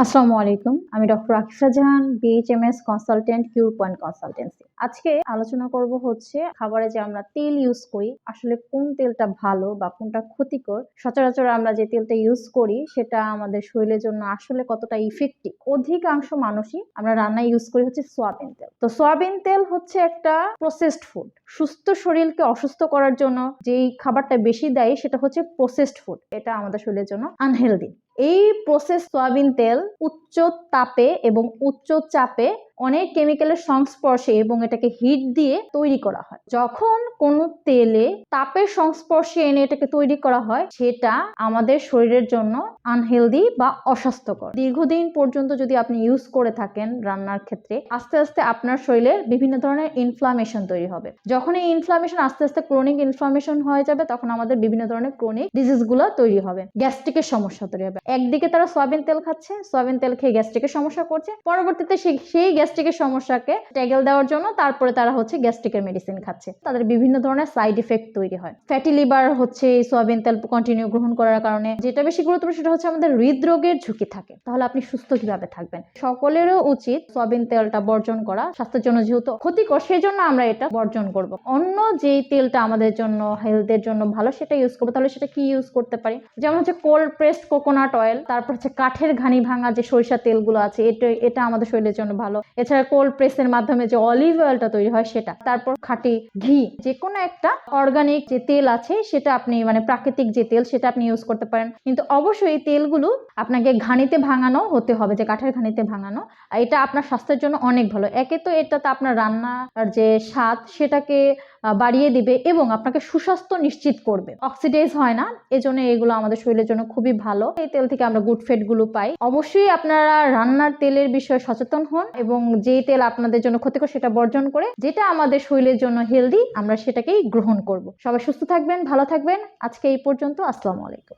আসসালামু আলাইকুম। আমি ডক্টর আকিফা জাহান, বিএইচএমএস কনসালটেন্ট, কিউর পয়েন্ট কনসালটেন্সি। আজকে আলোচনা করব হচ্ছে খাবারে যে আমরা তেল ইউজ করি আসলে কোন তেলটা ভালো বা কোনটা ক্ষতিকর। সচরাচর আমরা যে তেলটা ইউজ করি সেটা আমাদের শরীরের জন্য আসলে কতটা ইফেক্টিভ। অধিকাংশ মানুষই আমরা রান্নায় ইউজ করি হচ্ছে সয়াবিন তেল। তো সয়াবিন তেল হচ্ছে একটা প্রসেসড ফুড। সুস্থ শরীরকে অসুস্থ করার জন্য যেই খাবারটা বেশি দায়ী সেটা হচ্ছে প্রসেসড ফুড। এটা আমাদের শরীরের জন্য আনহেলদি। এই প্রসেস সয়াবিন তেল উচ্চ তাপে এবং উচ্চ চাপে অনেক কেমিক্যালের সংস্পর্শে এবং এটাকে হিট দিয়ে তৈরি করা হয়। যখন কোনো তেলে তাপের সংস্পর্শে এনে এটাকে তৈরি করা হয় সেটা আমাদের শরীরের জন্য আনহেলদি বা অস্বাস্থ্যকর। দীর্ঘদিন পর্যন্ত যদি আপনি ইউজ করে থাকেন রান্নার ক্ষেত্রে আস্তে আস্তে আপনার শরীরে বিভিন্ন ধরনের ইনফ্লামেশন তৈরি হবে। যখন এই ইনফ্লামেশন আস্তে আস্তে ক্রনিক ইনফ্লামেশন হয়ে যাবে তখন আমাদের বিভিন্ন ধরনের ক্রনিক ডিজিজ গুলো তৈরি হবে, গ্যাস্ট্রিকের সমস্যা তৈরি হবে। একদিকে তারা সয়াবিন তেল খাচ্ছে, সয়াবিন তেল খেয়ে গ্যাস্ট্রিকের সমস্যা করছে, পরবর্তীতে সেই গ্যাস্ট্রিকের সমস্যাকে ট্যাগেল দেওয়ার জন্য তারপরে তারা হচ্ছে গ্যাস্ট্রিকের মেডিসিন খাচ্ছে। তাদের বিভিন্ন ধরনের সাইড ইফেক্ট তৈরি হয়। ফ্যাটি লিভার হচ্ছে এই সয়াবিন তেল কন্টিনিউ গ্রহণ করার কারণে। যেটা বেশি গুরুত্বপূর্ণ সেটা হচ্ছে আমাদের হৃদরোগের ঝুঁকি থাকে। তাহলে আপনি সুস্থ কিভাবে থাকবেন? সকলেরও উচিত সয়াবিন তেলটা বর্জন করা। স্বাস্থ্যের জন্য যেহেতু ক্ষতিকর সেই জন্য আমরা এটা বর্জন করব। অন্য যেই তেলটা আমাদের জন্য হেলথের জন্য ভালো সেটা ইউজ করবো। তাহলে সেটা কি ইউজ করতে পারি? যেমন হচ্ছে কোল্ড প্রেসড কোকোনাট অয়েল, তারপর হচ্ছে কাঠের ঘানি ভাঙা যে সরিষা তেলগুলো আছে এটা আমাদের শরীরের জন্য ভালো। এছাড়া কোল্ড প্রেসের মাধ্যমে যে অলিভ অয়েলটা তৈরি হয় সেটা, তারপর খাঁটি ঘি, যে কোনো একটা অর্গানিক যে তেল আছে সেটা আপনি প্রাকৃতিক যে তেল সেটা আপনি ইউজ করতে পারেন। কিন্তু অবশ্যই এই তেলগুলো আপনাকে ঘানিতে ভাঙানো হতে হবে, যে কাঠের ঘানিতে ভাঙানো। এটা আপনার স্বাস্থ্যের জন্য অনেক ভালো। একে তো এটাতে আপনার রান্নার যে স্বাদ সেটাকে বাড়িয়ে দিবে এবং আপনাকে সুস্বাস্থ্য নিশ্চিত করবে। অক্সিডাইজ হয় না, এজন্য এগুলো আমাদের শরীরের জন্য খুবই ভালো। এই তেল থেকে আমরা গুড ফ্যাট গুলো পাই। অবশ্যই আপনারা রান্নার তেলের বিষয়ে সচেতন হন এবং যেই তেল আপনাদের জন্য ক্ষতিকর সেটা বর্জন করে যেটা আমাদের শরীরের জন্য হেলদি আমরা সেটাকেই গ্রহণ করব। সবাই সুস্থ থাকবেন, ভালো থাকবেন। আজকে এই পর্যন্ত। আসসালামু আলাইকুম।